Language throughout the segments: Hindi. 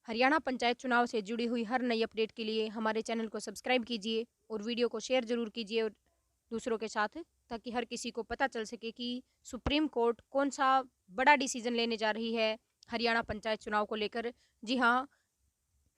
हरियाणा पंचायत चुनाव से जुड़ी हुई हर नई अपडेट के लिए हमारे चैनल को सब्सक्राइब कीजिए और वीडियो को शेयर जरूर कीजिए और दूसरों के साथ, ताकि हर किसी को पता चल सके कि सुप्रीम कोर्ट कौन सा बड़ा डिसीजन लेने जा रही है हरियाणा पंचायत चुनाव को लेकर। जी हाँ,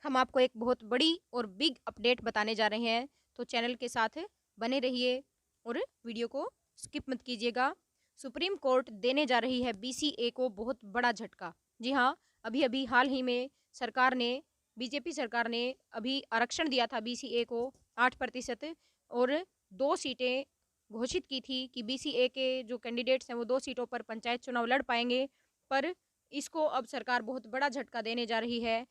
हम आपको एक बहुत बड़ी और बिग अपडेट बताने जा रहे हैं, तो चैनल के साथ बने रहिए और वीडियो को स्किप मत कीजिएगा। सुप्रीम कोर्ट देने जा रही है बीसीए को बहुत बड़ा झटका। जी हाँ, अभी अभी हाल ही में सरकार ने, बीजेपी सरकार ने अभी आरक्षण दिया था बीसीए को 8% और 2 सीटें घोषित की थी कि बीसीए के जो कैंडिडेट्स हैं वो 2 सीटों पर पंचायत चुनाव लड़ पाएंगे। पर इसको अब सरकार बहुत बड़ा झटका देने जा रही है।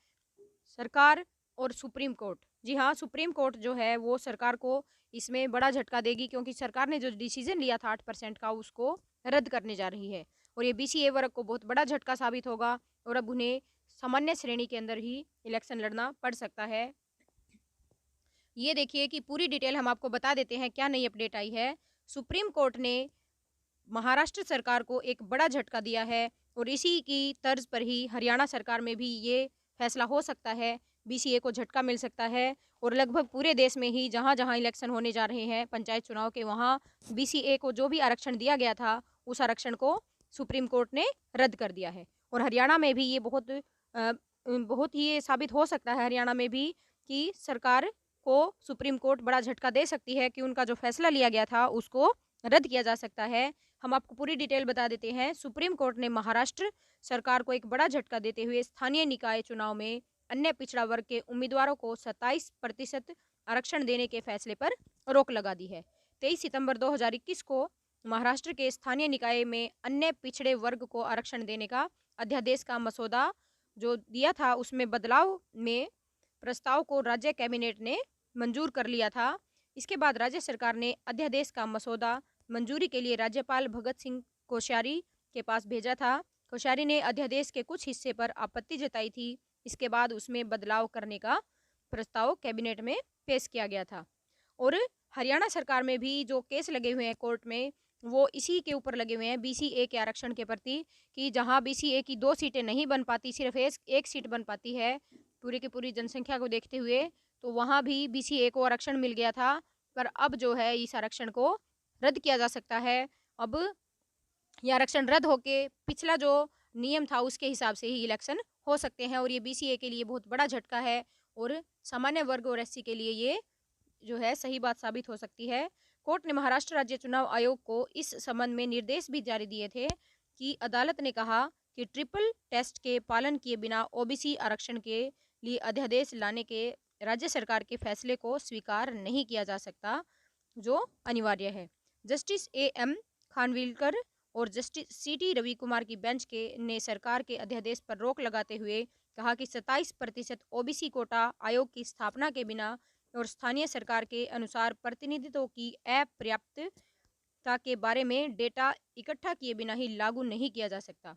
सरकार और सुप्रीम कोर्ट, जी हाँ, सुप्रीम कोर्ट जो है वो सरकार को इसमें बड़ा झटका देगी, क्योंकि सरकार ने जो डिसीजन लिया था 8% का उसको रद्द करने जा रही है। और ये बीसीए वर्ग को बहुत बड़ा झटका साबित होगा और अब उन्हें सामान्य श्रेणी के अंदर ही इलेक्शन लड़ना पड़ सकता है। ये देखिए कि पूरी डिटेल हम आपको बता देते हैं क्या नई अपडेट आई है। सुप्रीम कोर्ट ने महाराष्ट्र सरकार को एक बड़ा झटका दिया है और इसी की तर्ज पर ही हरियाणा सरकार में भी ये फैसला हो सकता है, बीसीए को झटका मिल सकता है। और लगभग पूरे देश में ही जहां जहां इलेक्शन होने जा रहे हैं पंचायत चुनाव के, वहां बीसीए को जो भी आरक्षण दिया गया था उस आरक्षण को सुप्रीम कोर्ट ने रद्द कर दिया है। और हरियाणा में भी ये बहुत ही ये साबित हो सकता है हरियाणा में भी कि सरकार को सुप्रीम कोर्ट बड़ा झटका दे सकती है कि उनका जो फैसला लिया गया था उसको रद्द किया जा सकता है। हम आपको पूरी डिटेल बता देते हैं। सुप्रीम कोर्ट ने महाराष्ट्र सरकार को एक बड़ा झटका देते हुए स्थानीय निकाय चुनाव में अन्य पिछड़ा वर्ग के उम्मीदवारों को 27% आरक्षण देने के फैसले पर रोक लगा दी है। 23 सितंबर 2021 को महाराष्ट्र के स्थानीय निकाय में अन्य पिछड़े वर्ग को आरक्षण देने का अध्यादेश का मसौदा जो दिया था उसमें बदलाव में प्रस्ताव को राज्य कैबिनेट ने मंजूर कर लिया था। इसके बाद राज्य सरकार ने अध्यादेश का मसौदा मंजूरी के लिए राज्यपाल भगत सिंह कोश्यारी के पास भेजा था। कोश्यारी ने अध्यादेश के कुछ हिस्से पर आपत्ति जताई थी। इसके बाद उसमें बदलाव करने का प्रस्ताव कैबिनेट में पेश किया गया था। और हरियाणा सरकार में भी जो केस लगे हुए हैं कोर्ट में, वो इसी के ऊपर लगे हुए हैं बीसीए के आरक्षण के प्रति, कि जहां बीसीए की 2 सीटें नहीं बन पाती, सिर्फ एक सीट बन पाती है पूरी की पूरी जनसंख्या को देखते हुए, तो वहां भी बीसीए को आरक्षण मिल गया था। पर अब जो है इस आरक्षण को रद्द किया जा सकता है। अब ये आरक्षण रद्द होके पिछला जो नियम था उसके हिसाब से ही इलेक्शन हो सकते हैं। और ये बीसीए के लिए बहुत बड़ा झटका है और सामान्य वर्ग और एससी के लिए ये जो है सही बात साबित हो सकती है। कोर्ट ने महाराष्ट्र राज्य चुनाव आयोग को इस संबंध में निर्देश भी जारी दिए थे कि अदालत ने कहा कि ट्रिपल टेस्ट के पालन किए बिना ओबीसी आरक्षण के लिए अध्यादेश लाने के राज्य सरकार के फैसले को स्वीकार नहीं किया जा सकता, जो अनिवार्य है। जस्टिस एएम खानविलकर और जस्टिस सीटी रवि कुमार की बेंच के ने सरकार के अध्यादेश पर रोक लगाते हुए कहा कि 27% ओबीसी कोटा आयोग की स्थापना के बिना और स्थानीय सरकार के अनुसार प्रतिनिधित्व की अपर्याप्तता के बारे में डेटा इकट्ठा किए बिना ही लागू नहीं किया जा सकता।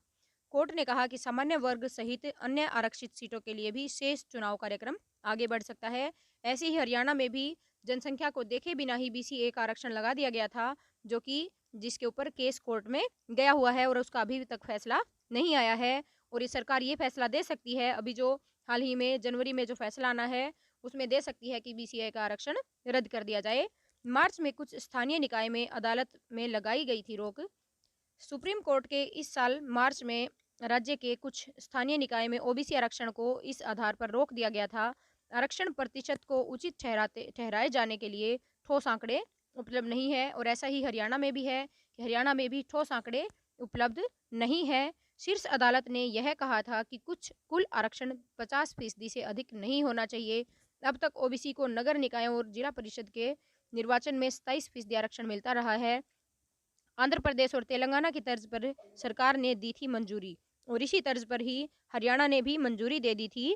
कोर्ट ने कहा कि सामान्य वर्ग सहित अन्य आरक्षित सीटों के लिए भी शेष चुनाव कार्यक्रम आगे बढ़ सकता है। ऐसे ही हरियाणा में भी जनसंख्या को देखे बिना ही बीसीए का आरक्षण लगा दिया गया था, जो कि जिसके ऊपर केस कोर्ट में गया हुआ है और उसका अभी तक फैसला नहीं आया है। और ये सरकार ये फैसला दे सकती है, अभी जो हाल ही में जनवरी में जो फैसला आना है उसमें दे सकती है कि बीसीए का आरक्षण रद्द कर दिया जाए। मार्च में कुछ स्थानीय निकाय में अदालत में लगाई गई थी रोक। सुप्रीम कोर्ट के इस साल मार्च में राज्य के कुछ स्थानीय निकाय में ओबीसी आरक्षण को इस आधार पर रोक दिया गया था। आरक्षण प्रतिशत को उचित ठहराए जाने के लिए ठोस आंकड़े उपलब्ध नहीं है। और ऐसा ही हरियाणा में भी है कि हरियाणा में भी ठोस आंकड़े उपलब्ध नहीं है। शीर्ष अदालत ने यह कहा था कि कुछ कुल आरक्षण 50% से अधिक नहीं होना चाहिए। अब तक ओबीसी को नगर निकायों और जिला परिषद के निर्वाचन में 27% आरक्षण मिलता रहा है। आंध्र प्रदेश और तेलंगाना की तर्ज पर सरकार ने दी थी मंजूरी और इसी तर्ज पर ही हरियाणा ने भी मंजूरी दे दी थी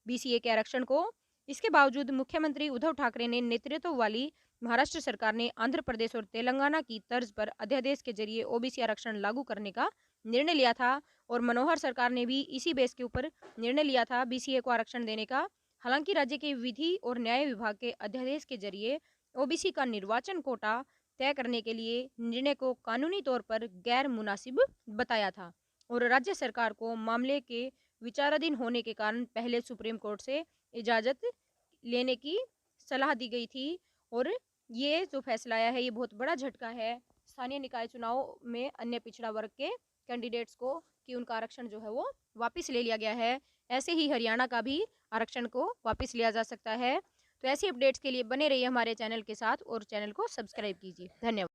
बीसीए के आरक्षण को। इसके बावजूद मुख्यमंत्री उद्धव ठाकरे ने नेतृत्व वाली महाराष्ट्र सरकार ने आंध्र प्रदेश और तेलंगाना की तर्ज पर अध्यादेश के जरिए ओबीसी आरक्षण लागू करने का निर्णय लिया था। और मनोहर सरकार ने भी इसी बेस के ऊपर निर्णय लिया था बीसीए को आरक्षण देने का। हालांकि राज्य के विधि और न्याय विभाग के अध्यादेश के जरिए ओबीसी का निर्वाचन कोटा तय करने के लिए निर्णय को कानूनी तौर पर गैर मुनासिब बताया था और राज्य सरकार को मामले के विचाराधीन होने के कारण पहले सुप्रीम कोर्ट से इजाज़त लेने की सलाह दी गई थी। और ये जो फैसला आया है ये बहुत बड़ा झटका है स्थानीय निकाय चुनाव में अन्य पिछड़ा वर्ग के कैंडिडेट्स को, कि उनका आरक्षण जो है वो वापस ले लिया गया है। ऐसे ही हरियाणा का भी आरक्षण को वापस लिया जा सकता है। तो ऐसी अपडेट्स के लिए बने रहिए हमारे चैनल के साथ और चैनल को सब्सक्राइब कीजिए। धन्यवाद।